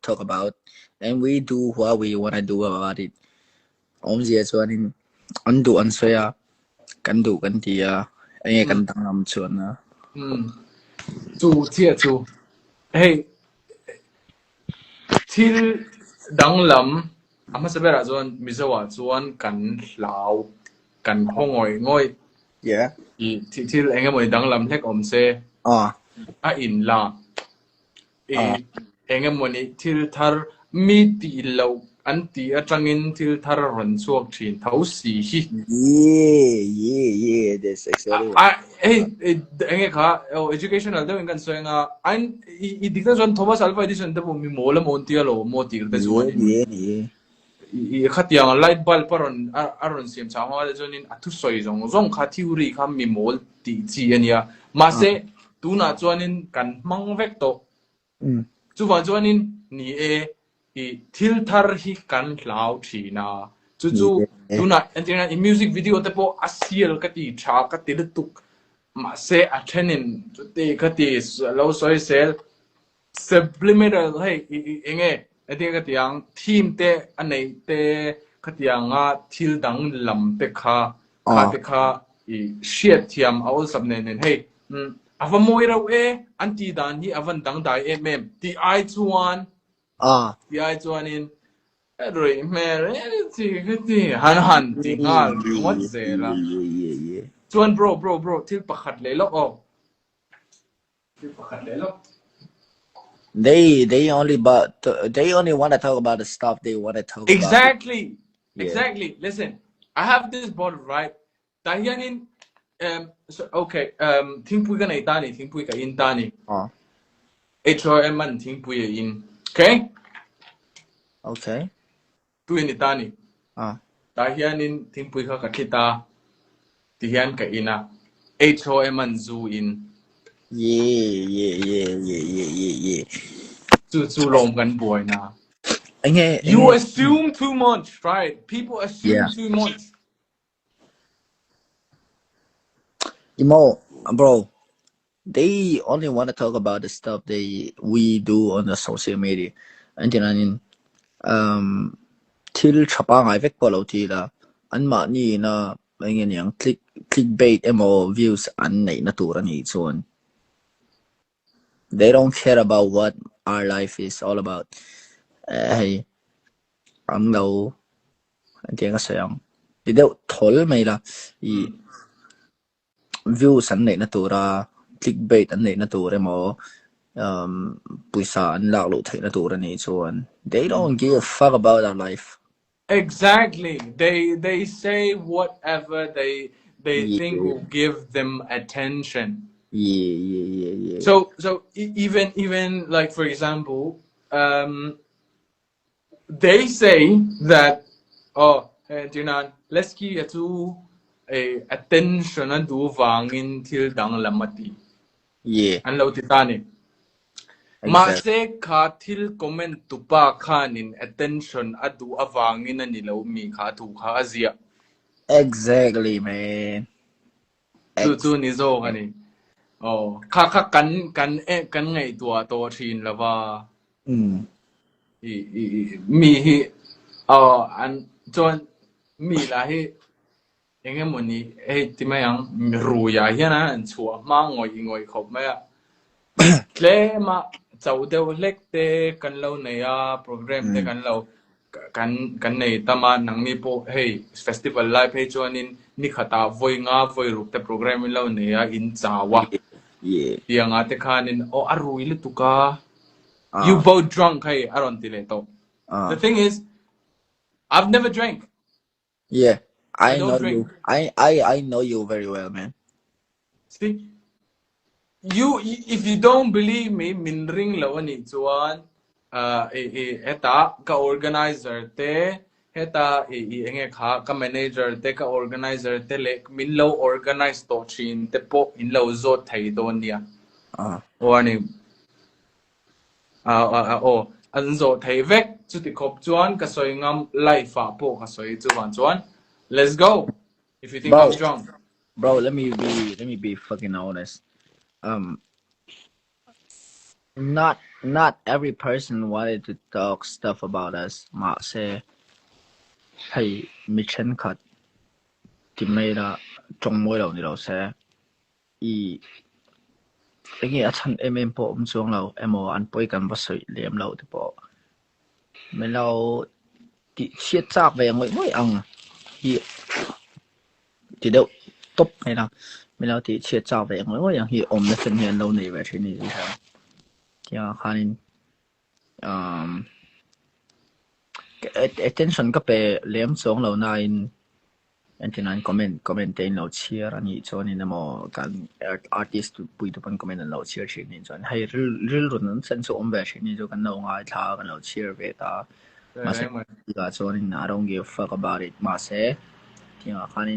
talk about, and we do what we wanna do about it. Om zia chuan in an du an soya kan du kan tia ai kan tang lam chuan na. Chu chia chu. Hey, til dang lam ama sabera chuan mizawa chuan kan lau kan hongoi ngoi Yeah. I til engemoi dang lam hlek om se Ah. a in la engemoni til thar mi ti lo an ti atangin til thar ron chuak thin thau si hi Yeah. That's exactly what. enge kha educational de kan soenga an I dikta jon Thomas Alva Edison de mi mola montia lo motir de chuan Yeah. I khatiang light bulb paron aron siam chawa de jonin athu soi zong kha theory kha mi mol ti chi ania ma se tu na chuanin kan mang vek to chu wa chuanin ni I thil thar hi kan hlau thi na chu tu na antina I music video te po asial ka ti tha ka ti tuk ma se a thenin chu te ka ti lo soi sel subliminal hey enge ating ka tiang team te anei te ka tiang a thil dang lam te kha te kha I shit thiam aul sabne nen hey ava moira we anti dan hi avan dang dai ti ai chuan ti ai chuan in roi mer ti han ti ngal ngot zela Yeah. chuan bro thil pakhat le lo thil pakhat le lo They only want to talk about the stuff they want to talk about. Exactly. Listen, I have this bottle, right? Dahianin, so okay, think we gonna itani, think we in tani. HOM man think we in. Okay? Okay. Tu in itani. Dahianin think we ka kita. Dihian ka ina. HOM man zoo in. Yeah. Zu long gan boy na. You You assume too much, right? People assume too much. Bro, they only want to talk about the stuff we do on the social media. And then till chapa ngai vek polo ti la an ma ni na ngen yang clickbait emo views an nei na tur ani chuan. They don't care about what our life is all about. Hey, ang lo anh tiếng sayang. Di deu thol mai la views an nei na tura clickbait an nei na tur emo puisa an lak lo thei na tur ani chuan. They don't give a fuck about our life. Exactly. They say whatever they think will give them attention. Yeah. So even like for example, they say that Jinan Lesky atu attention adu wangin til dang lamati. Yeah. An lo titani. Mase ka til comment tupa kanin attention adu awangin ani lo mi ka tu ka azia. Exactly, man. Tu ni zo kani. Oh, ka kan ngai tua to thin la ba. Mi hi an chon mi la hi engemoni timayang ruya hiana an chua ma ngoi khop ma ya. Tle ma chau deu lek te kan lo nei a program te kan lo kan nei tama nang mi po hey festival live hey chuanin ni khata voi ruk te program lo nei a in chawa. Yeah. Yang ate kanin arui le tuka. You both drunk hey aron tileto. The thing is, I've never drank. Yeah, I don't know drink. you. I know you very well, man. See, if you don't believe me, min ring lawani chuan eta ka organizer te heta enge kha ka manager te ka organizer te le min lo organize to chin te po in lo zo thai don dia warning an zo thai vek chu ti khop chuan ka soi ngam lai fa po ka soi chu wan chuan let's go if you think I'm drunk. Bro, let me be fucking honest. not every person wanted to talk stuff about us mà sẽ hay mission cut tìm mấy là trong mỗi đầu đi đâu sẽ y cái gì anh em bộ xuống lâu em ăn bồiกันบะสวยเลี้ยมเราที่ปอไม่เราที่เสียจากไปยังไม่อังที่เดียวตบไม่ละไม่เราที่เสียจากไปยังไม่ยังที่อมในเส้นเห็นเราในเวทีนี้ใช่ไหมที่อาคารนี้attention ก็ไปเลี้ยมสองเราในอันที่นั้นcomment เต็นเราเชียร์อันนี้จนนี่นะมั่งการ artist ปุยตุปัน comment เราเชียร์เช่นนี้จนให้ริลรุ่นนั้นเส้นส่งแบบเช่นนี้จนกันเราง่ายท่ากันเราเชียร์เวทามาเสร็จก็จนนี่ I don't give a fuck about it มาเสร็จที่อาคารนี้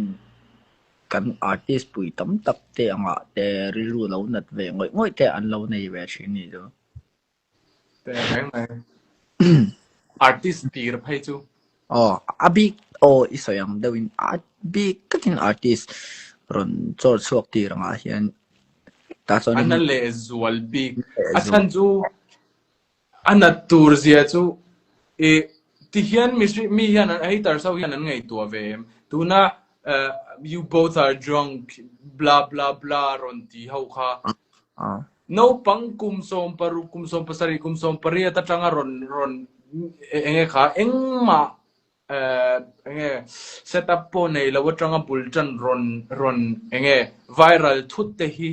กัน artist ปุยตั้มตับเตะอ่ะแต่ริลรุ่นเราหนัดเวงง่ายแต่อันเราในแบบเช่นนี้จนแต่แม่งไง artist ตีระเบิดจูอ๋ออาบีโอ้อีสยังเดวินอาบีก็เป็น artist รุ่นโจทย์สวกตีรังอาเฮียนแต่ตอนนี้อันนั้นเลสวลบีอาจารย์จูอันนั้นตูร์เสียจูที่เฮียนมีเฮียนไอ้ตาร์สาวเฮียนนั่นไงตัวเวมตัวน่ะyou both are drunk blah blah blah รอนที่เขาค่ะno ปังคุมส่งปารุคุมส่งภาษาริคุมส่งปารีตาจังรอนเองค่ะเองมาsetup ปนในแล้วว่าจังบุลจันรอนviral ทุกเตหี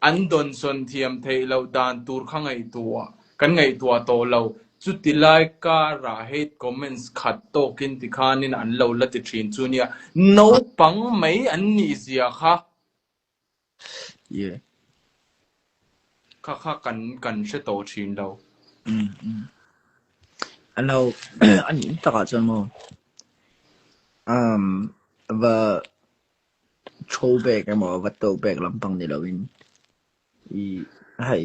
อันโดนส่วนเทียมเทเราดานตูร์ข้างไงตัวกันไงตัวโตเราจุดที่ไลค์การะเหตุ comments ขัดโตกินที่ข้านินอันเราละติดชินจูเนีย no ปังไม่อันนี้เสียค่ะค่ะกันเชโตชินเราอันเราอันนี้ตลาดจนมั้งว่าโชว์แบกกันมั้งว่าโตแบกลำพังนี่เราวินอีให้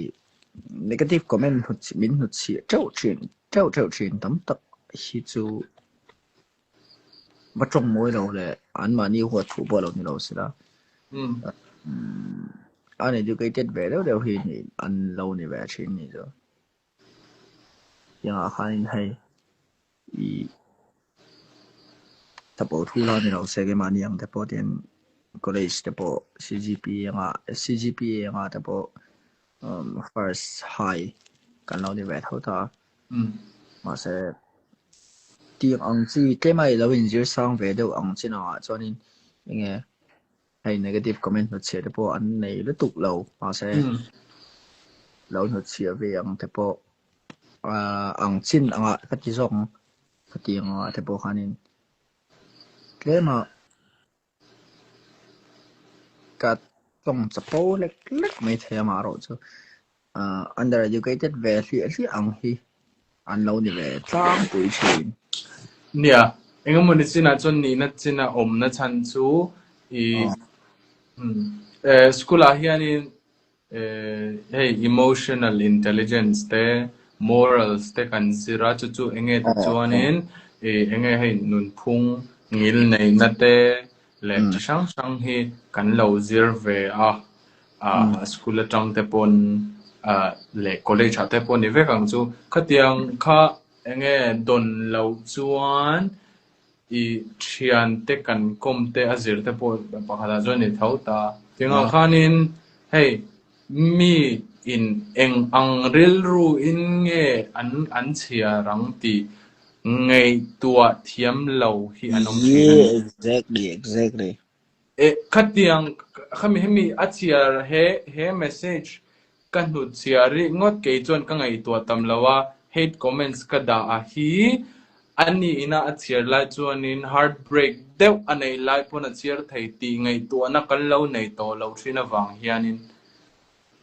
negative comment หุ่นมินหุ่นเสียเจ้าชินตั้มตักฮิจูว่าจงมวยเราเลยอันมานี่หัวถูกบอลเรานี่เราสิละอันนี้ดูกันเดี๋ยวเห็นอันเรานี่แบบชินนี่จ้ะยังอาคารนี้ให้อีถ้าพอทุเราเนี่ยเราเสกมานี่ยังถ้าพอเรียน college ถ้าพอ CGPA ยังถ้าพอfirst high กันเราเนี่ยแบบเท่าตามาเสกที่อังจีแค่ไม่เราเป็นชื่อสร้างเวทีอังจีน่ะจนนี้ยังไงให้ negative comment หนุนเชียร์ถ้าพออันในฤดูเรามาเสกเราหนุนเชียร์เวียงถ้าพอang chin anga kati song kati anga te po kanin klema kat song sapo lek mai the ma ro chu undereducated very ang hi an lo ni ve tang pui chin nia engam mun china chon ni na china om na chan chu I school a hianin hey emotional intelligence te morals te kan sira chu enge chuanin enge hei nun phung ngil nei na te le sang hi kan lo zir ve a school atang te pon le college te pon ni ve kang chu khatiang kha enge don lo chuan I thian te kan kom te azir te pon pakhala zo ni thauta tinga khanin hei mi in eng ang ril ru in nge an chia rang ti ngei tua thiam lo hi anom exactly khatiang khami achia he message kan hu chia ri ngot ke chon ka ngai tua tam lawa hate comments ka da a hi ani ina achia la chuanin heartbreak deu anei lai pon achir thei ti ngai tua na kan lo nei to lo thina wang hianin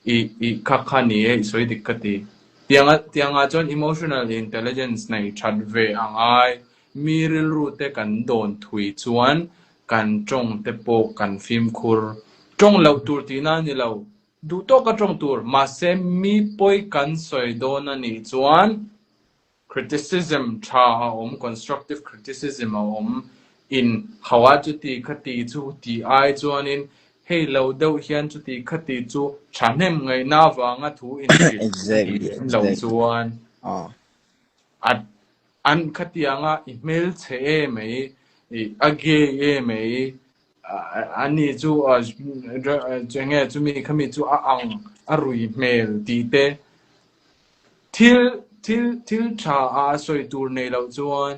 I kakhani soi dikkati tianga chon emotional intelligence nei chat ve angai miril ru te kan don thui chuan kan chong te po kan phim khur chong lo tur ti na ni lo du to ka chong tur ma se mi poi kan soi don ani chuan criticism cha constructive criticism in hawa chu ti khati chu ti ai chuanin hey lo deuh hian chu ti khati chu thanem ngai na wanga thu in shil Exactly, lo exactly. chuan at an khatianga email che mai age mai ani chu nge chu mi khami chu ang arui mail ti te thil tha a soi tur nei lo chuan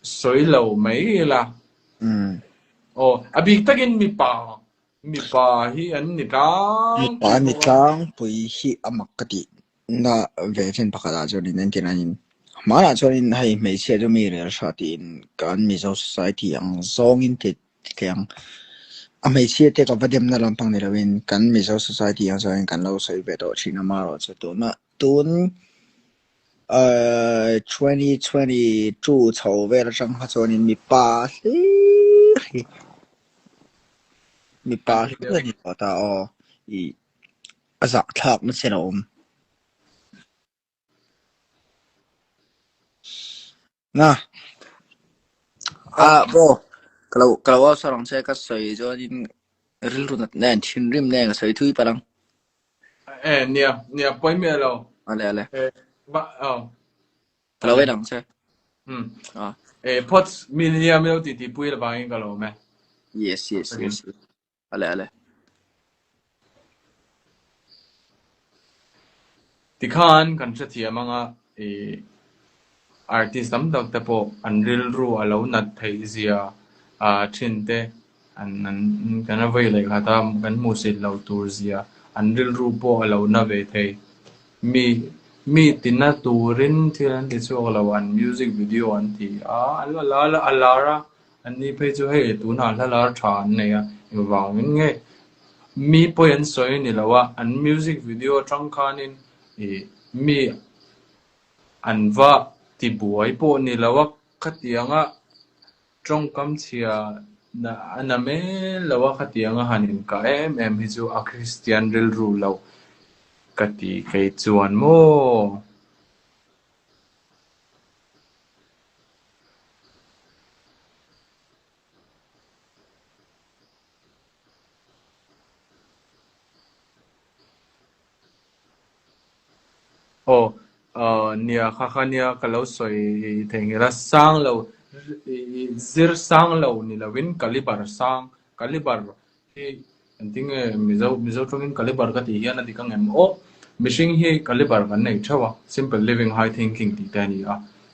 soi lo mai la abik takin mi pa hi an ni tang Pani tlang pui hi amakati na vefen pakada choni nankin mana choni hai mei che jo mi re shatin kan mizo society ang zong in te tiang a mei che te ka vadem na lampang ni rawin kan mizo society ang zong kan lo sei beto china maro che to na tun 2020 注筹为了正好做你米八十米八十个你搞到哦，以啊啥他们写了我们那不kalau seorang saya kan saya jadi real runat nen tinrim nen saya tu iparang nia poi me lo ale ba kalau wedang saya pot milia me ti pui la bang ka lo me yes ale ti khan kan cha thia manga artist am dak ta po an ril ru alo nat thei zia thin te an kana vai le khata kan mu se lo tur zia an ril ru po alo na ve thei mi tinna turin thiran ti chu lo an music video an ti alara an ni pe chu he tu na la than ne ya wang nge mi po yan soi ni lawa an music video tang khanin mi an va ti buai po ni lawa khatianga trong kam chia na aname lawa khatianga hanin ka em hi chu a christian rel ru lo kati kai chuan mo nia khania kalau soi thengela sang lo zir sang lo ni lawin kalibar hi anting mizo tongin kalibar ka ti hian ati kang em mishing hi kalibar kan nei thawa simple living high thinking ti tani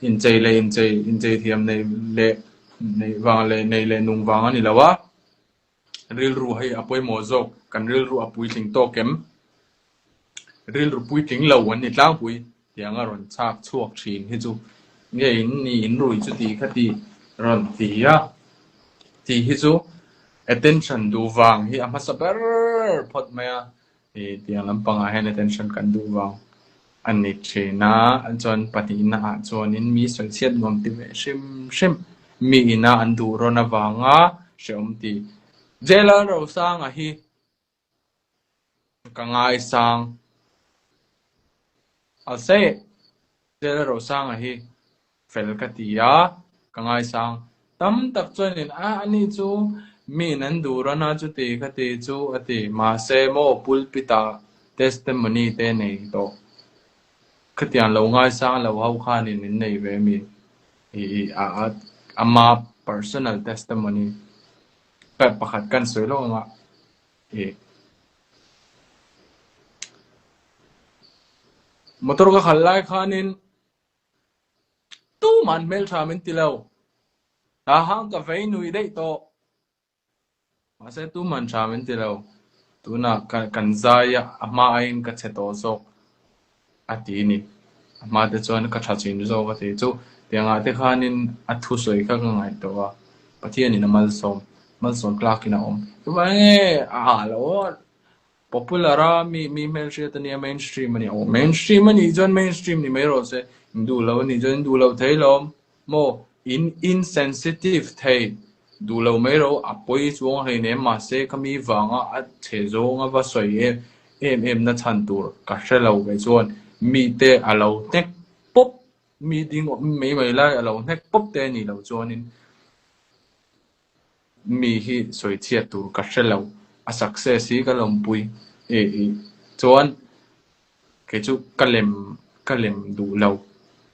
in chei thiam nei wang le nung wang ani lawa ril ru hai apoi mozo kan ril ru apui ting to kem ril ru pui ting lo an ni tlang pui tiang a ron chak chuak thin hi chu nge in rui chu ti khati ron ti hi chu attention du wang hi ama saber phot maya tiang lampang a hen attention kan du wang an ni chena an chon pati na a chon in mi soi chiat nom ti ve shim mi ina an du ron awanga shom ti jela ro sang a hi kangai sang I'll say jela ro sang a hi fel katia kangai sang tam tak chuan in ani chu mi nan dura na chu ti khati chu ati ma se mo pulpita testimony te nei to khatian lo ngai sang lo hau khan in nei ve mi ama personal testimony pe pakhat kan soi lo nga motor ka khalai khanin tu man mel thamin tilo ta hang ka vei nui dei to ma se tu man thamin tilo tu na kan zaya ama ain ka cheto so ati ni ama te chuan ka tha chin zo ka te chu tianga te khanin athu soi ka ngai to wa pathian in mal som klak ina tu ba nge lo popular mi mel shit ni mainstream ni mainstream ni jon mainstream ni mai ro se du lo thei lom mo insensitive thei du lo mai ro apoi chuang hei ne ma se kami wanga a che zo nga va soi em na chan tur ka shelo ve chuan mi te alo tek pop mi ding mai lai alo tek pop te ni lo chuan in mi hi soi chia tur ka hrelo a success hi ka lom pui chuan ke chu kalem du lo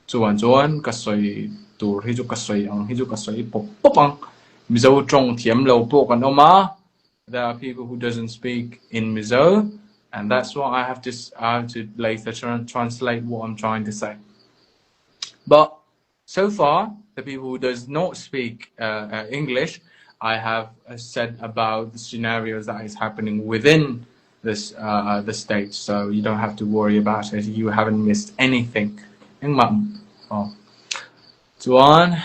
chuan ka soi tur hi chu ka soi ang hi chu ka soi pop ang mizo trong thiam lo po kan oma. There are people who doesn't speak in Mizo, and that's why I have to later translate what I'm trying to say. But so far, the people who does not speak English, I have said about the scenarios that is happening within this the state, so you don't have to worry about it. You haven't missed anything. Oh. Juan,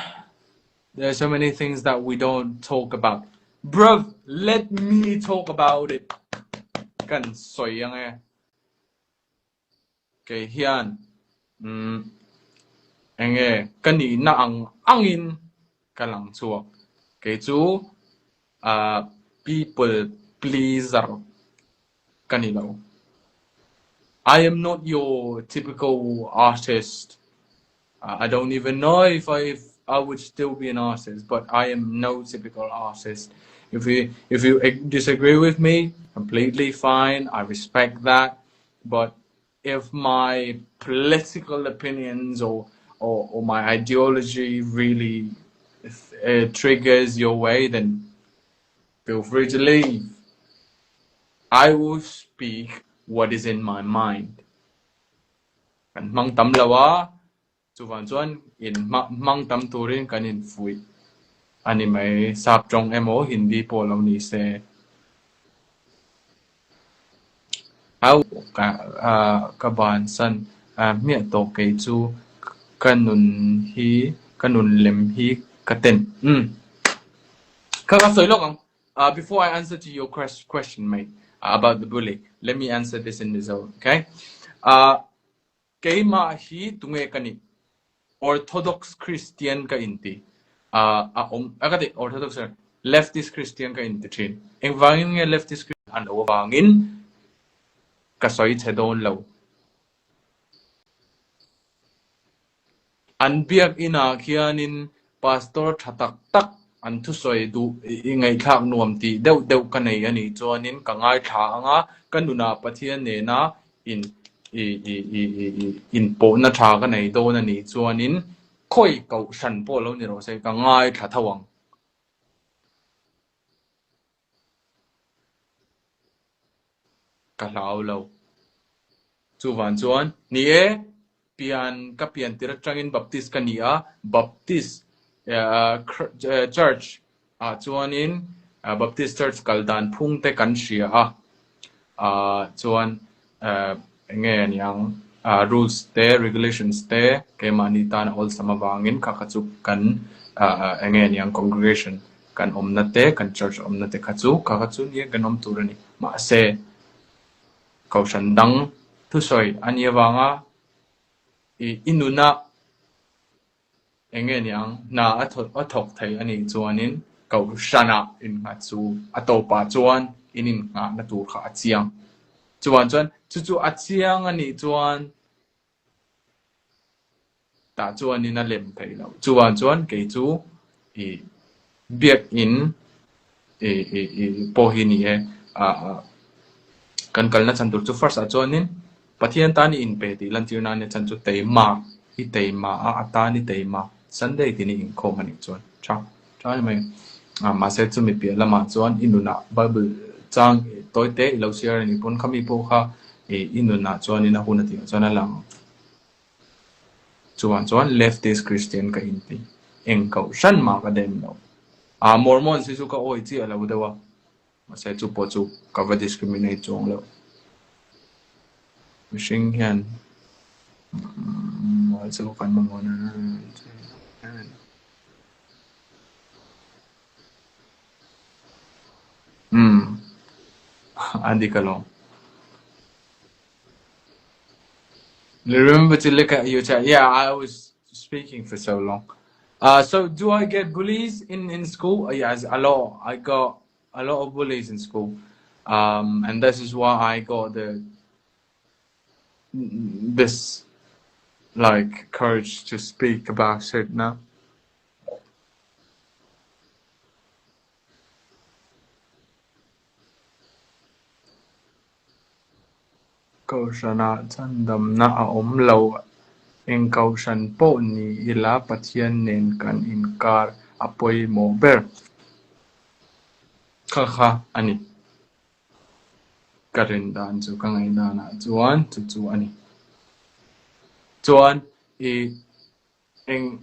there are so many things that we don't talk about. Bruv, let me talk about it. Kan soi yang kay hian kani na ang angin kalang chuak kay chu people pleaser kanilo. I am not your typical artist. I don't even know if I would still be an artist, but I am no typical artist. If you disagree with me, completely fine. I respect that. But if my political opinions or my ideology really triggers your way, then feel free to leave. I will speak what is in my mind. Kan mang tam lawa chuan in mang tam turin kanin fui ani mai sap trong emo hindi po lo ni se au ka ban san mi to ke chu kanun lem hi katen ka soi long before I answer to your question mate about the bully, let me answer this in the zone, okay? Kay ma hi tunge kani Orthodox Christian ka inti agati Orthodox leftist Christian ka inti chin eng wangin nge leftist Christian an wangin kasoi chedon lo an biak ina khianin pastor thatak tak an thu soi du ngai thak nuam ti deuh kanei ani chuanin ka ngai tha anga kanuna pathian ne na in po na tha ka nei do na ni chuanin khoi kau san po lo ni ro se ka ngai tha thawang ka lau lo chu van chuan ni pian ka pian tira tangin baptist ka ni a baptist church chuanin baptist church kaldan phung te kan ria chuan nge niang rules te regulations te ke mani tan all samawangin khachu kan nge niang congregation kan omna te kan church omna te khachu ni ganom turani ma se kausan dang thu soi ania wanga inuna nge niang na athok thai ani chuanin kaushana in nga chu atopa chuan inin nga na tur kha chiang chuan chu achiang ani chuan ta chuan in a lem thei lo chuan ke chu biak in po hi ni kan kalna chantur chu first a chuanin pathian tani in pe ti lan tirna ne chan chu teima hi teima atani teima sunday tini in khom ani chuan cha mai ma se chu mi pe lama chuan inuna bible chang toite lo share ni pon khami po kha inuna chuan in a hun ati chuan alang chuan leftist Christian ka inti eng kau shan ma ka dem no mormon si su ka oi chi ala udawa ma se chu po chu ka va discriminate chong lo mishing hian ma chu kan mangona andi kalong remember to look at your chat. Yeah, I was speaking for so long. So do I get bullies in school? Yes, a lot. I got a lot of bullies in school. And this is why I got this like courage to speak about it now. câu sana chân đầm na ôm lâu eng câu san po ni ila pathian nen kan inkar apoi mo ber kha ani karin dan chu ka ngai na na chuan chu ani chuan eng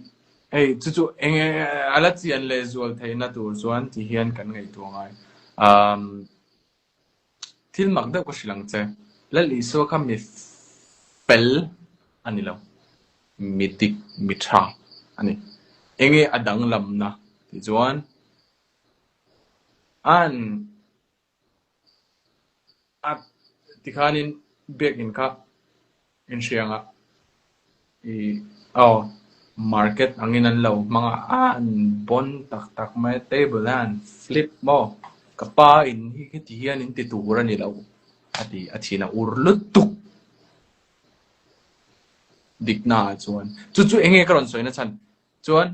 chu eng ala chian le zual theina tur chuan ti hian kan ngai tu ngai thil mak da ko shilang che la li so kha mi pel ani lo mitik mitra ani enge adang lam na ti chuan an at tikhanin bek in ka in sianga market angin an lo mga an bon tak mai table an flip mo kapa in hi ti hian in ti tura ni lo ati na urlutuk dikna chuan chu enge karon soina chan chuan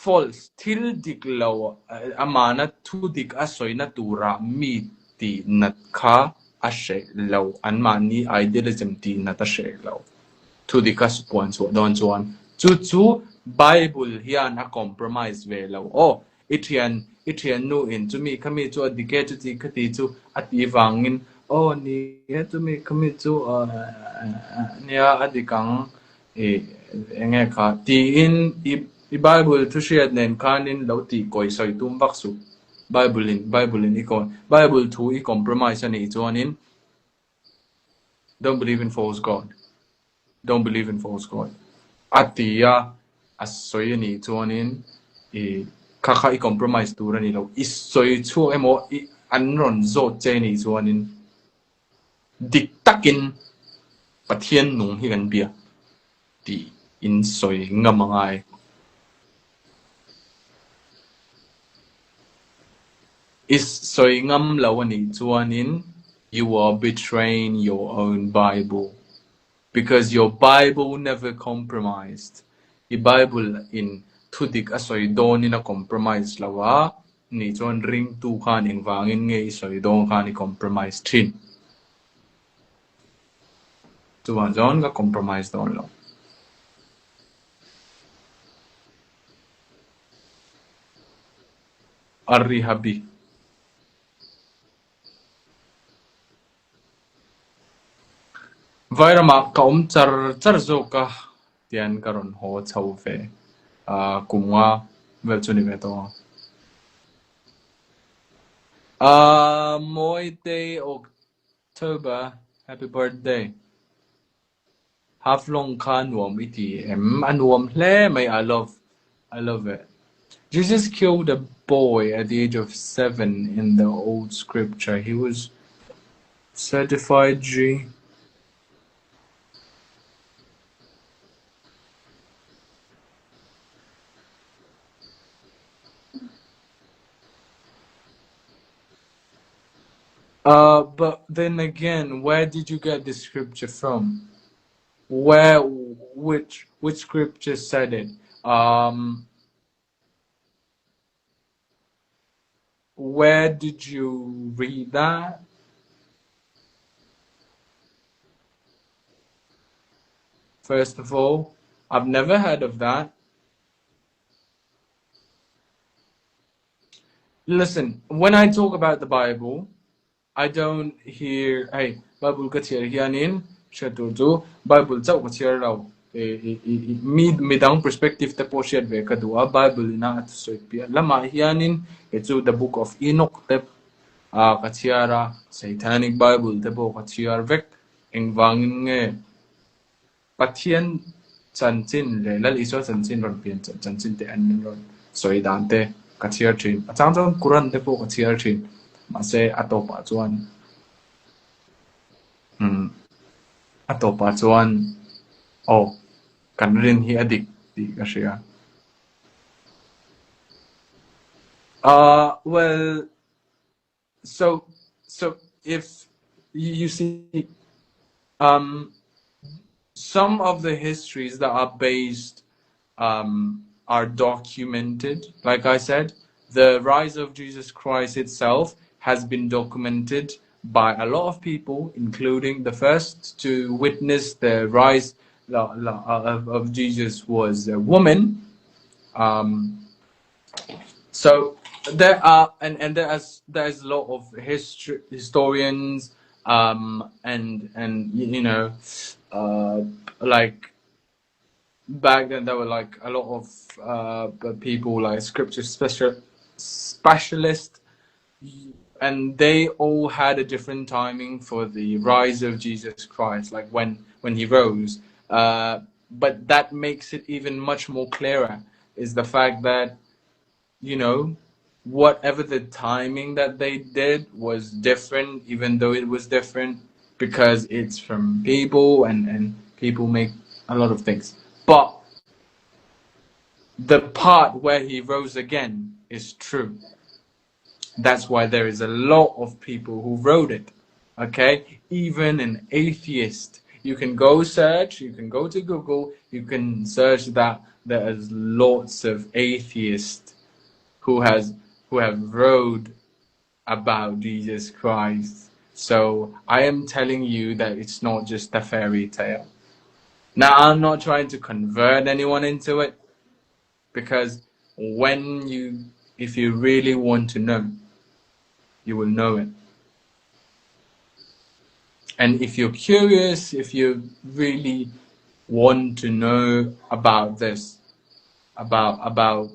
false thil dik lo amana thu dik a soina tura mi ti nat kha a she lo an mani idealism ti na ta she lo thu dik a supuan chu don chuan chu bible hian a compromise ve lo ithian nu in chu mi khami chu dike chu ti khati chu ati wangin ni chu mi khami chu nia adikang enge kha ti in i bible thu shiat nen khanin lo ti koi soi tum bak su bible in ikon bible thu i compromise ani chuanin don't believe in false god atia asoi ni chuanin kha i compromise tur ani lo i soi chu emo anron zo che ni chuanin dik takin pathian nung hi kan bia ti in soi ngamangai is soi ngam lo ani chuanin you are betraying your own bible because your bible never compromised i bible in thudik asoi don in a compromise lawa ni chuan ring tu khan in wangin nge soi don khan i compromise thin chuan zon ga compromise don lo arri habi vairama ka char zo ka tian karon ho chau ve kumwa vel chuni ve to moi day October happy birthday half long khan nuam iti anuam hle mai I love it Jesus killed a boy at the age of 7 in the old scripture he was certified G but then again, where did you get this scripture from? Which scripture said it? Where did you read that? First of all, I've never heard of that. Listen, when I talk about the Bible, I don't hear, hey, Bible kachiar hianin shatutu Bible chau kachiar raw midang perspective te po shiat ve kadua Bible na at soipia lama hianin echu the book of Enoch te kachiara satanic Bible te po kachiar vek engwangin nge pathian chanchin le lal iso chanchin ron pian chanchin te an ron soidan te kachiar thin achang Quran te po kachiar thin mase atopa chuan kan rin hi adik ti ka sia well so if you see some of the histories that are based are documented like I said the rise of Jesus Christ itself has been documented by a lot of people, including the first to witness the rise of Jesus was a woman. So there are and there's a lot of historians and you know like back then there were like a lot of people like scripture specialists, and they all had a different timing for the rise of Jesus Christ, like when he rose. But that makes it even much more clearer is the fact that, you know, whatever the timing that they did was different, even though it was different because it's from people and people make a lot of things. But the part where he rose again is true. That's why there is a lot of people who wrote it. Okay? Even an atheist. You can go search, you can go to Google, you can search that. There is lots of atheists who have wrote about Jesus Christ. So I am telling you that it's not just a fairy tale. Now I'm not trying to convert anyone into it, because if you really want to know, you will know it. And if you're curious, if you really want to know about this, about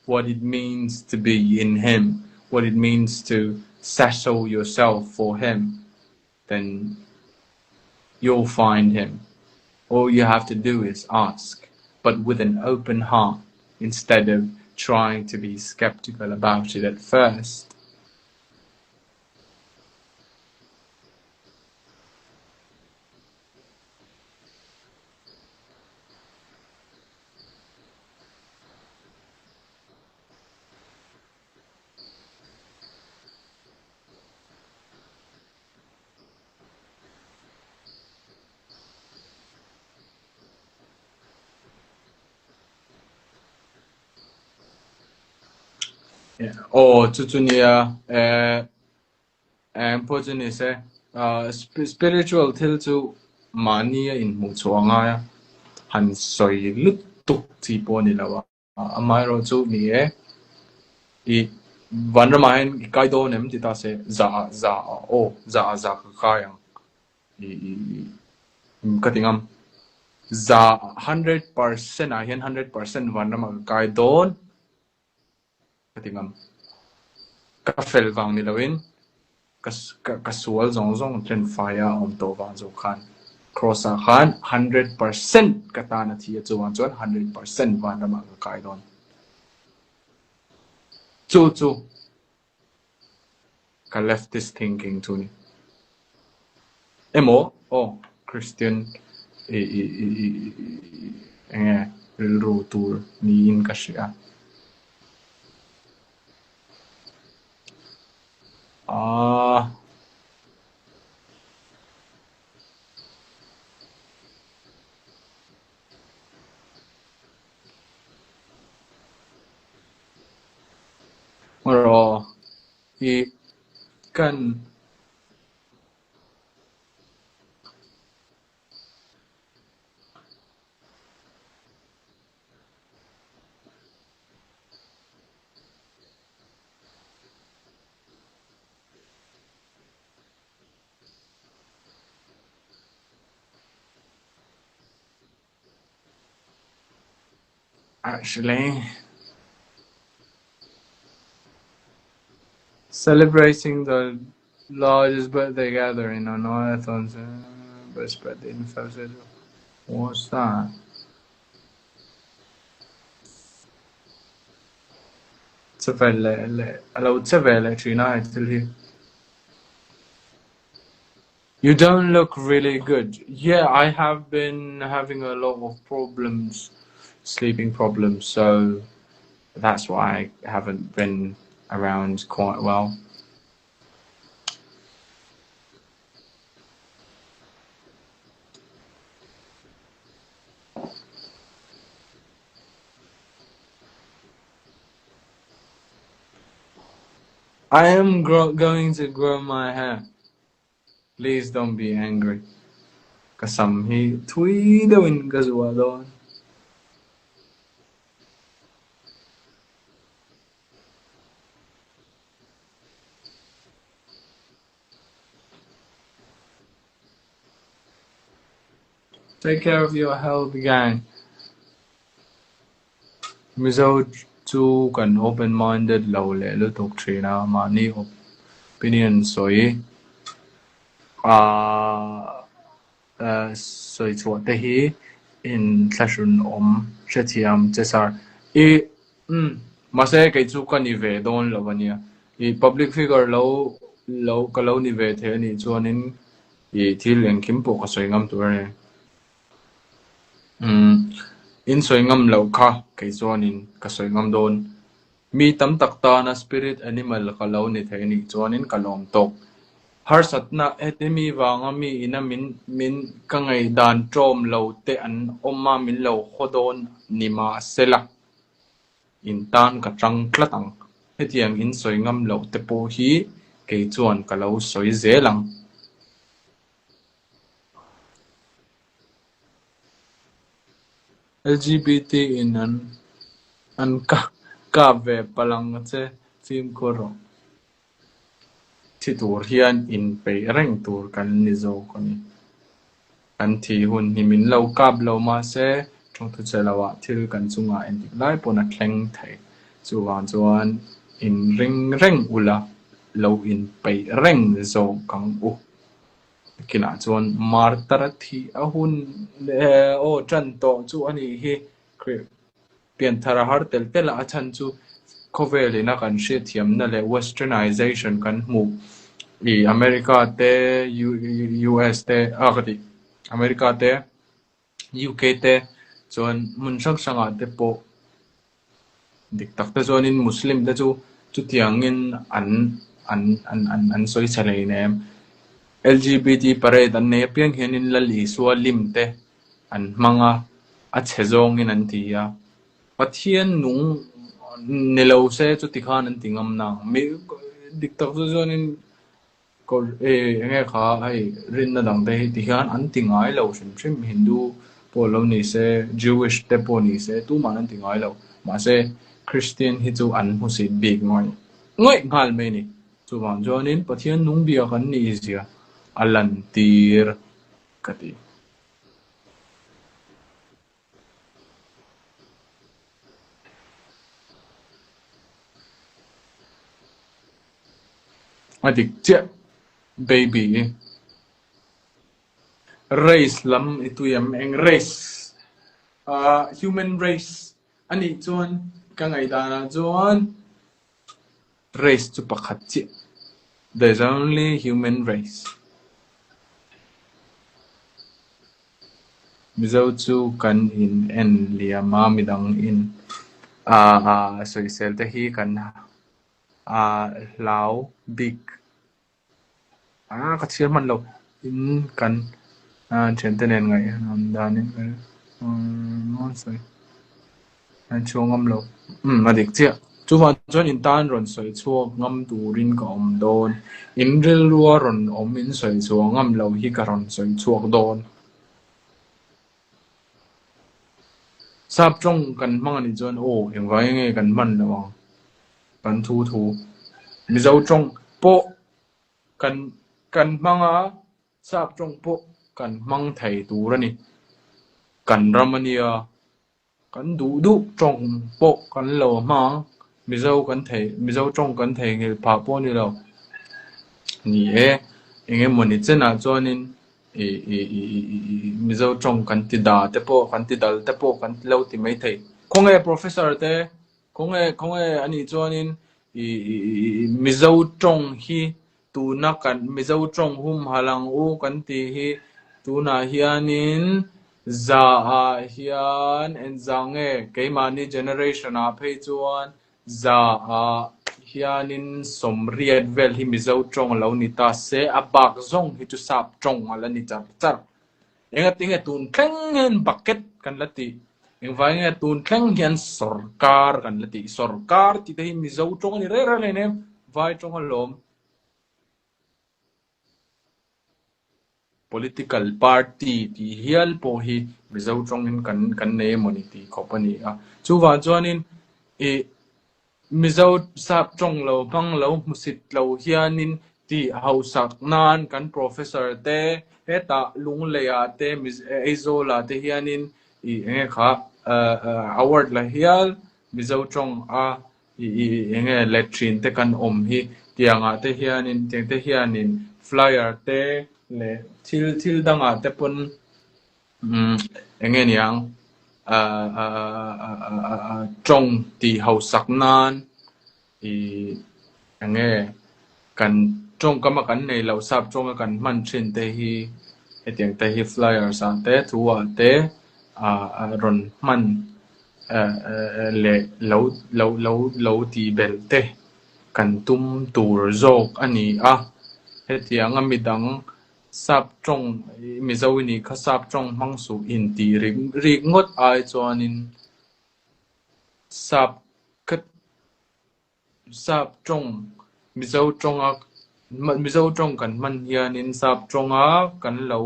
what it means to be in him, what it means to settle yourself for him, then you'll find him. All you have to do is ask, but with an open heart, instead of trying to be skeptical about it at first. Oh, tutunia important is spiritual til to mania in mutuanga han soi lut tuk ti po nila wa amai ro chu ni i vanramahin i kaido nem ti ta se za ka kayang i katingam za 100% a hian 100% vanrama kaidon katingam ka fel wang ni lawin ka sual zong tren fire om to wang zo khan cross a khan 100% katana thi chuan 100% vanrama ka kaidon chu ka leftist thinking tu ni emo Christian ru tur ni in ka shia Maro i kan actually celebrating the largest birthday gathering on earth on but spread the info. What's that? You don't look really good. Yeah, I have been having a lot of problems, sleeping problems, so that's why I haven't been around quite well. I am going to grow my hair. Please don't be angry. Kasam hi thui dawin kazua don. Take care of your health, gang. Mizo chu kan open-minded lo le lu tok trina ma ni opinion soi soi chuat te hi in classroom shetiam chesar I ma se kai chu kan ni ve don lo wania I public figure lo ka lo ni ve the ni chuanin I thil eng kim po ka soi ngam tur ne in soi ngam lo kha kai chuanin ka soi ngam don mi tam tak ta na spirit animal ka lo ni the ni chuanin ka lom tok har satna etemi wanga mi ina min ka ngai dan trom lo te an omma min lo khodon nima sela in tan ka tang tlatang hetiang in soi ngam lo te po hi ke chuan ka lo soi zelang LGBT in an ka ve palang che phim ko ro thi tur hian in pe reng tur kan ni zo ko ni kan thi hun ni min lo kap lo ma se trong thu che lawa thil kan chunga en dik lai pona thleng thei chuwan chuan in ring reng ula lo in pe reng zo kang u kina chuan martar thi a hun o tran to chu ani hi pian thara har tel tel a chan chu khovelina kan she thiam na le westernization kan mu I America te US te agadi America te UK te chuan mun sang sanga te po dik tak te chuan in muslim te chu tiangin an soi chalei nem LGBT parade an ne piang hianin lali suwa lim te an manga a chezong in an tia pathian nung nelo se chu tikhan an tingam na me dik tak chu chuan in ko nghe kha ai rin na dang te tikhan an tingai lo shim hindu po lo ni se Jewish te po ni se tu man an tingai lo ma se Christian hi chu an hu si big ngoi ngal me ni chu wan jonin pathian nung bia kan ni sia alan tir kati adik che baby race lam itu yam eng race human race ani chuan ka ngai dana chuan race chu pakhat chi there's only human race mizo chu kan in en liama midang in soi sel te hi kan lao big ka chiar man lo in kan chen te nen ngai nam danin non soi an chuang ngam lo adik chia chu wa chuan in tan ron soi chuak ngam turin ka om don in rel lua ron om in soi chuak ngam lo hi ka ron soi chuak don sap trong kan mang ani chuan eng vai nge kan man lawa kan thu mizo trong po kan manga sap trong po kan mang thei turani kan ramania kan du trong po kan lo ma mizo trong kan thei ngel pa po ni lo ni enge moni chena chuanin mizo trong kan ti da te po kan ti dal te po kan lo ti mai thei khonge professor te khonge ani chuanin mizo trong hi tu na kan mizo trong hum halang u kan ti hi tu na hianin za hian en zange keimani generation a phei chuan za hianin somriat vel hi mizo trong lo ni ta se abak zong hi chu sap trong ala ni char enga tinga tun thleng bucket kan lati eng vai nge tun thleng hian sarkar kan lati sarkar ti te hi mizo trong ni re le ne vai trong alom political party ti hial po hi mizo trong in kan ne moniti company a chuwa chuanin e mizo sap trong lo bang lo musit lo hianin ti hausak nan kan professor te heta lung leya te ezola te hianin I enge kha award la hial mizo trong a enge lectrin te kan hi tianga te hianin tiang te hianin flyer te le thil danga te pun enge niang trong ti hausak nan I enge kan trong kama kan nei lo sap trong kan man thin te hi tiang te hi flyer sa te thuwa te ron man le lo ti bel te kan tum tur zok ani a hetiang amidang sap trong mizo ni kha sap trong mangsu in ti rig ngot ai chuanin sap kat sap trong mizo trong a mizo trong kan man hianin sap trong a kan lo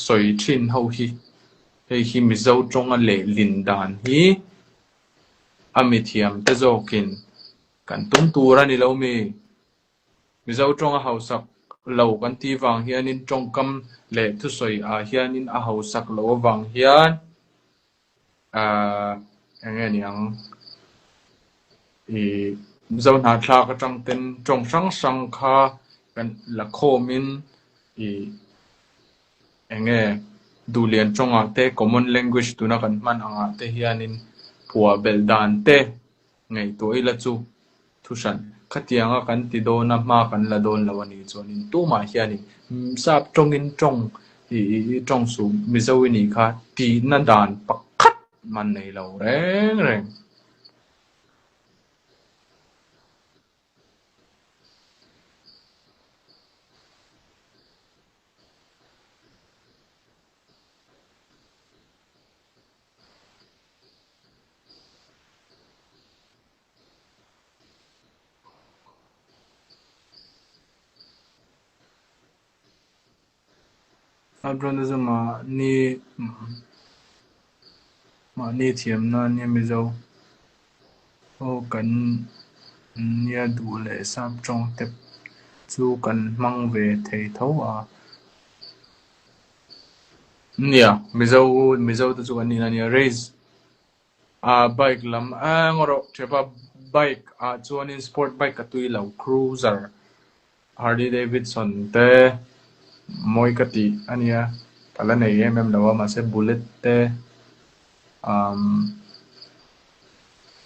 soi thin ho hi hi mizo trong a le lin dan hi amithiam te zokin kan tum tura ni lo mi mizo trong a hausak lo kan ti wang hianin trong kam le thu soi a hianin a hausak lo wang hian enge niang mizo na thla ka tang ten trong sang kha kan la khomin enge dulian trong a te common language tuna kan man anga te hianin phua beldan te ngai to ila chu thushan khatianga kan ti do na ma kan la don lawani chonin tu ma hiani sap tongin trong trong su mizo ni kha ti na dan pakhat man nei lo reng Abron da ma ni thiam na ni mizo o kan nia du le sap trong te chu kan mang ve thei tho a nia mizo ta chu kan ni na nia raise a bike lam ngoro chepa bike a chuanin sport bike ka tui lo cruiser Harley Davidson te moi kati ania pala nei lawa ma se bullet te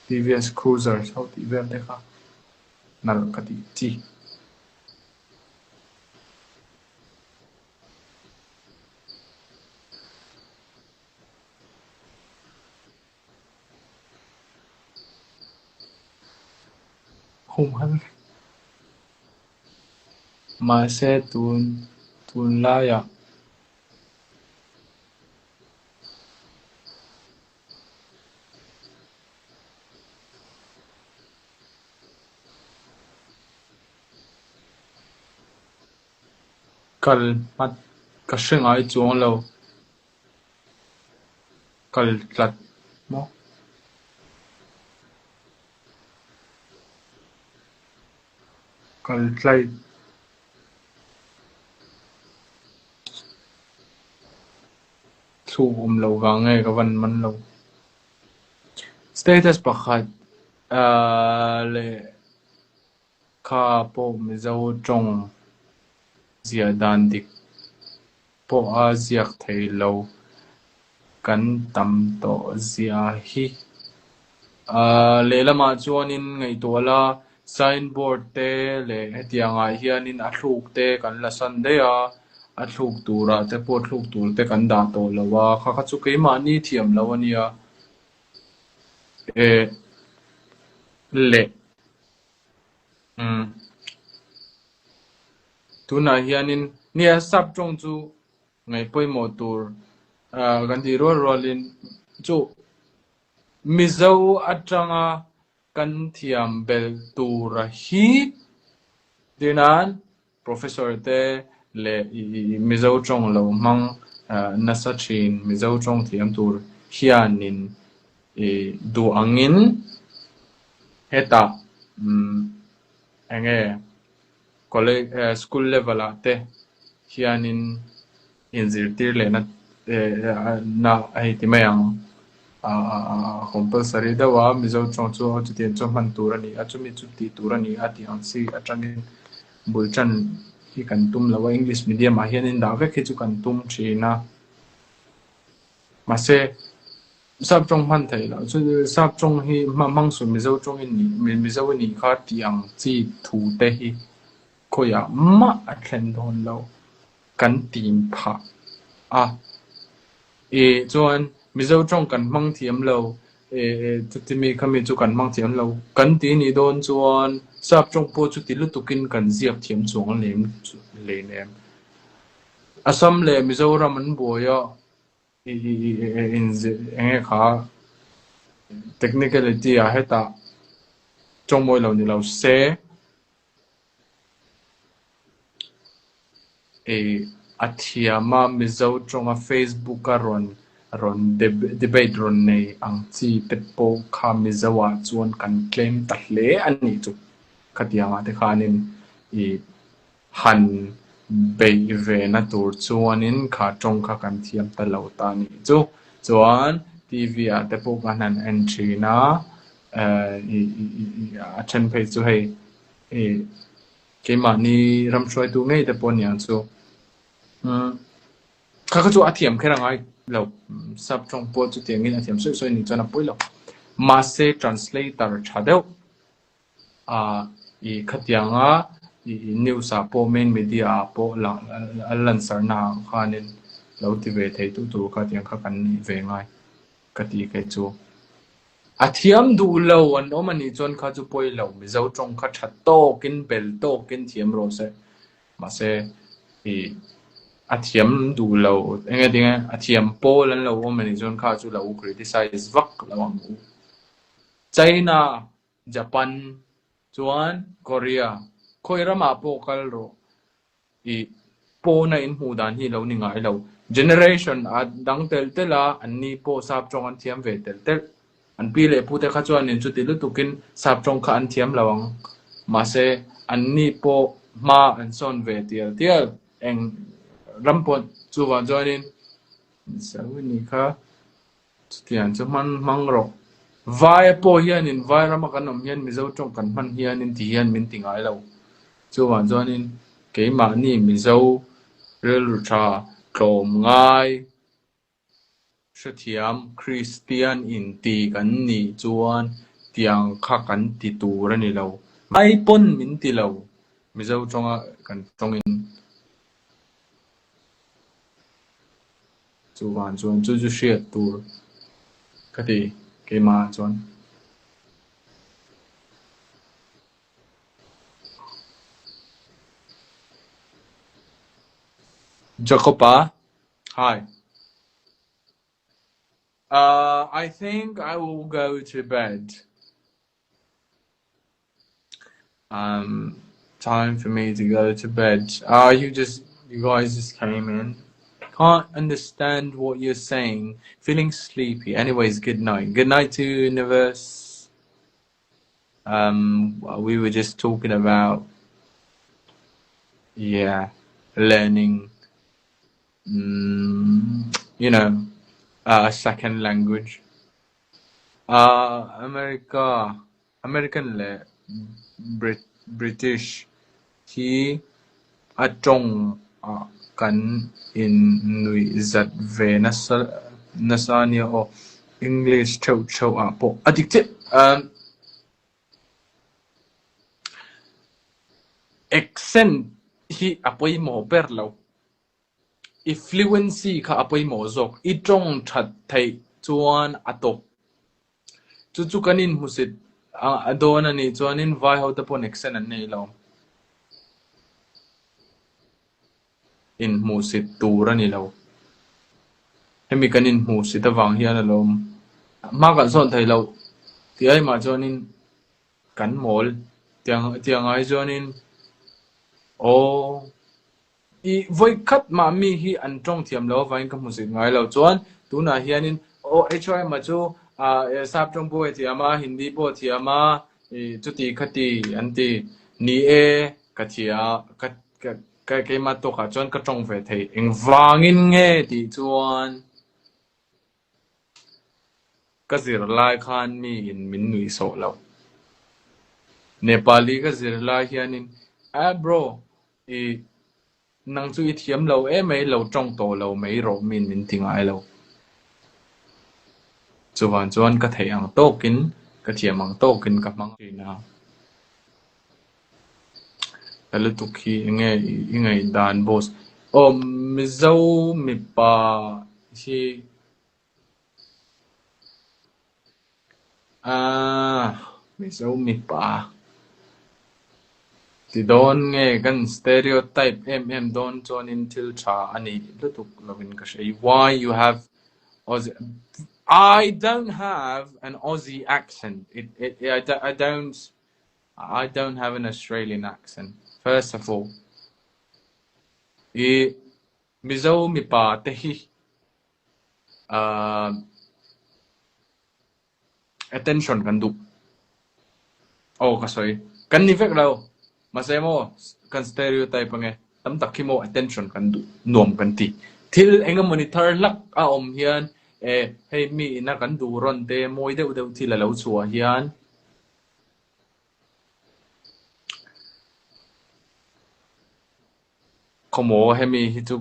TVS cruiser so ti vel te kha nal kati ti hum han ma se tun la ya kal mat ka hring ai chuang lo kal tlat mo kal tlai thu lo wa ngai ka van man lo status pakhat le kha po mizo trong zia dan dik po a ziak thei lo kan tam to zia hi le lama chuanin ngai to la signboard te le hetianga hianin a thluk te kan la san de a thluk tura te po thluk tur te kan da to lawa kha chu keima ni thiam lawania le tuna hianin nia sap trong chu ngai poimo tur kan ti rolin chu mizo atanga kan thiam bel tura hi dinan professor te le mizo trong lo mang nasa chin mizo trong thiam tur hianin du angin heta enge college school level ate hianin inzirtir le na ai timayang compulsory dawa mizo trong chu chu tian chu man turani achumi chu ti turani ati ang si atangin bulchan hi kan tum lawa English medium a hianin da ve chu kan tum china mase sab trong man thai la chu sab trong hi mang su mizo trong in mizo ni kha tiang chi thu te hi koya ma athen don lo kan tim pha chuan mizo trong kan mang thiam lo tutimi khami chu kan mang thiam lo kan ti ni don chuan sap trong po chu ti lu tukin kan ziak thiam chuang le nem asam le mizoram an boya in enge kha technicality a heta trong moi lo ni lo se athiama mizo trong a Facebook a ron debate ron nei ang chi petpo kha mizawa chuan kan claim tahle ani chu khatianga te khanin han bei ve na tur chuanin kha trong kha kan thiam ta lo ta ni chu chuan TV a te po kan an entry na a chen phei chu hei ke ma ni ram shoi tu ngei te pon yang chu kha chu athiam kherangai lo sub trong po chu tiangin athiam soi ni chana poilo ma se translator chadeu I khatianga news a po main media po la alan sarna khanin lo ti ve thei tu khatiang kha kan ni ve ngai kati kai chu athiam du lo an omani chon kha chu poilo mi zo trong kha that to kin bel to kin thiam ro se ma se athiam du lo enge dinga athiam po lan lo omani chon kha chu lo criticize vak lawang China Japan chuan Korea khoirama po kalro po na in hu dan hi lo ni ngai lo generation a dang tel tela anni po sap chong an thiam ve tel an pi le pu te kha chuan in chu ti lu tukin sap chong kha an thiam lawang ma se anni po ma an son ve tial eng rampon chu wa join sawi ni kha tian chu man mangro vai po hian in vai rama kanom hian mizo trong kan man hian in ti hian min tingai lo chu wan chuan in ke ma ni mizo rel tha klom ngai Shathiam Christian in ti kan ni chuan tiang kha kan ti tur ani lo mai pon min ti lo mizo chonga kan tongin chu wan chuan chu share tur kati ke ma chuan Jacopa, hi. I think I will go to bed. Time for me to go to bed. You guys just came in. Can't understand what you're saying. Feeling sleepy. Anyways, good night. Good night to Universe. We were just talking about, learning, a second language. American le British. He atong kan in nui zat ve nasania o English chow po addictive accent hi apoi mo perlo fluency kha apoi mo zok I tong that thai chuan atop chu kanin musit adona ni chuanin vai ho ta pon accent an nei lo in musit turani lo hemi kanin musit awang hian alom ma kan son thai lo ti ai ma chuanin kan mol tiang ai chuanin i voi khat ma mi hi an tong thiam lo vain ka musit ngai lo chuan tuna hianin HOM ma chu sap tong bo thiama hindi bo thiama chu ti khati anti ni e ka thia ka ke ma to ka chuan ka tong ve thei eng wangin nge ti chuan ka zir lai khan mi in min nui so lo Nepali ka zir lai hianin bro nang chu i thiam lo mai lo tong to lo mai ro min tingai lo chuan chuan ka thei ang tokin ka thiam ang tokin ka mang na alu tukhi ngai dan boss mizo mi pa si mizo mi pa ti don nge kan stereotype don chuan in thil tha ani lutuk lovin ka sei why you have Aussie. I don't have an Aussie accent. I don't have an Australian accent. First of all, mizo mi pa tehi attention kan du. Kasoy. Kan ni vek lao. Masay mo kan stereotype nge. Tam takhi mo attention kan du. Nuam kan ti. Til enga monitor lak hiyan. Hey mi na kan du ron te moy deu til la lo chua hiyan. Komo hemi hitu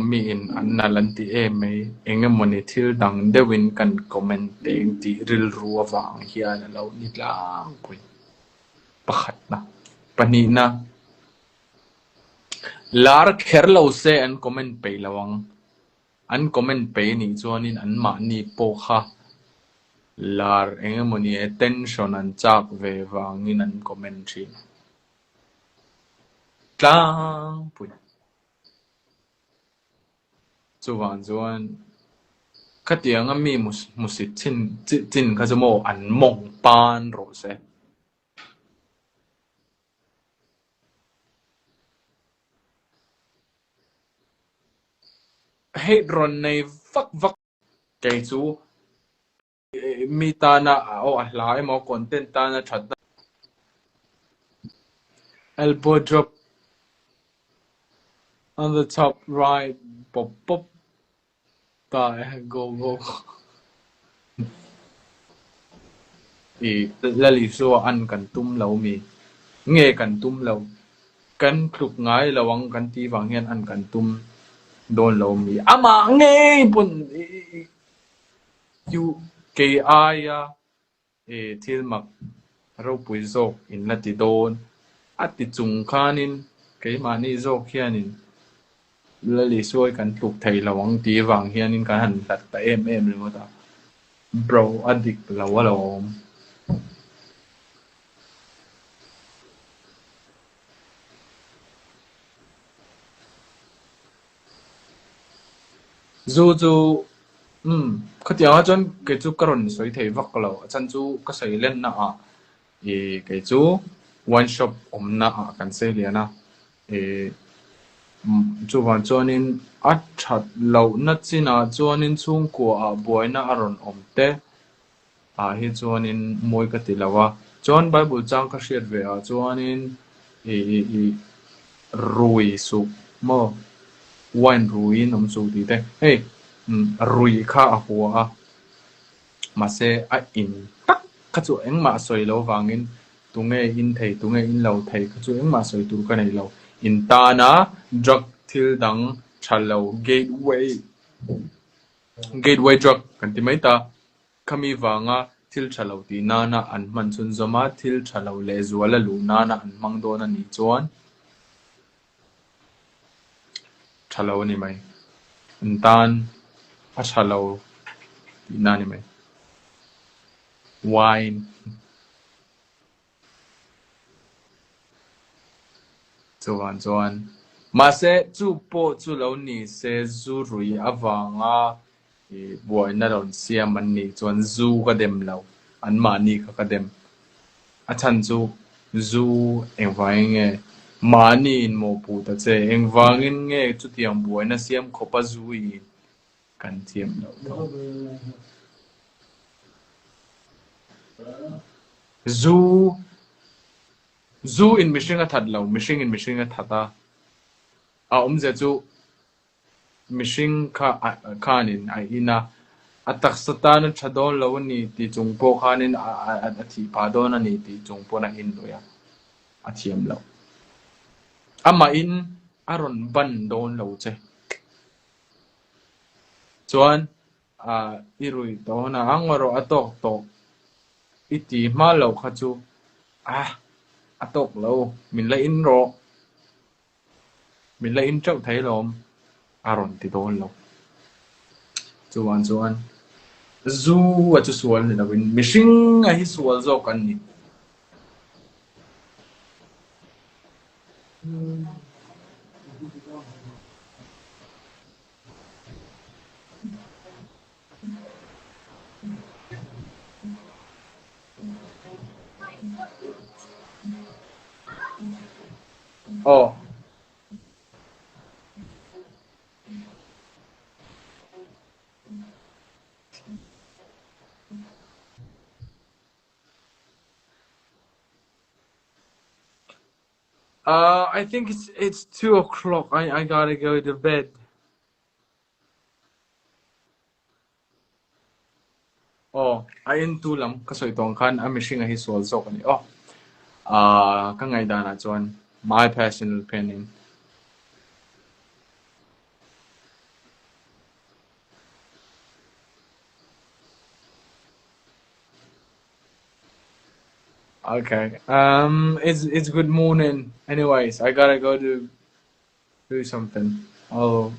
mi in nalanti may enga monitor dang dewin kan commenting ti ril ruwa wang hiyan lo ni lang pui. Pakhat na. Pani na. Lar kher lo se an comment pay lawang. An comment pay ni chuanin an ma ni po kha lar engemoni attention an chak ve wangin an comment chi tlang pui chuan khatianga mi musit chin kha mo an mong pan ro se hate ron nei vak cái chú mi ta na lai mo content ta na that elbow drop on the top right pop ta go la li so an kan tum lo mi nge kan tum lo kan kluk ngai lawang kan ti wang hian an kan tum don lo mi ama nge pun you ke aya thil mak ro pui zo in la ti don ati chung khanin ke mani zo khianin la li soi kan tuk thei lawang ti wang hianin kan han tat ta em le mo ta bro adik lawalom zu khatiang chon ke chu karon soi thei vak lo chan chu ka sei len na ke chu one shop na kan sei liana chu wan chuanin a that lo na china chuanin chung ko boina aron te hi chuanin moi ka ti lawa chuan bible chang ka hriat ve chuanin rui su mo wine rui nom su ti te hey rui kha huwa ma se in tak ka chu eng ma soi lo wangin tunge in thei tunge in lo thei ka chu eng ma soi tu ka nei lo in ta na drug thil dang chalo gateway drug kan ti mai ta khami wanga thil chalo ti na an man chun zoma thil chalo le zuala lu na an mang do na ni chuan chalo ni mai tan a chalo ti na ni mai wine chuan ma se chu po chu lo ni se zu rui awanga boy na ron siam an ni chuan zu ka dem lo an ma ni ka dem a chan chu zu engwai nge mani in mo pu ta che eng wangin nge chu tiang buai na siam khopa zui kan tiam lo zu zu in mishing a that lo mishing in mishing a thata ze chu mishing khanin ai ina atak satan chadon lo ni ti chungpo khanin a thi pa don ani ti chungpo na in lo ya a thiam lo ama in aron ban don lo che chuan irui to na angoro atok to iti ma lo kha chu atok lo min la in ro min la in chau thai lom aron ti don lo chuan zu a chu sual ni lawin mishing a hi sual zo kan ni oh I think it's 2 o'clock. I gotta go to bed. Oh, ayin tulam kasoy tong kan amishing a his so kani. Oh, kangay dana chuan my personal opinion. Okay. It's good morning. Anyways, I gotta go to do something. I'll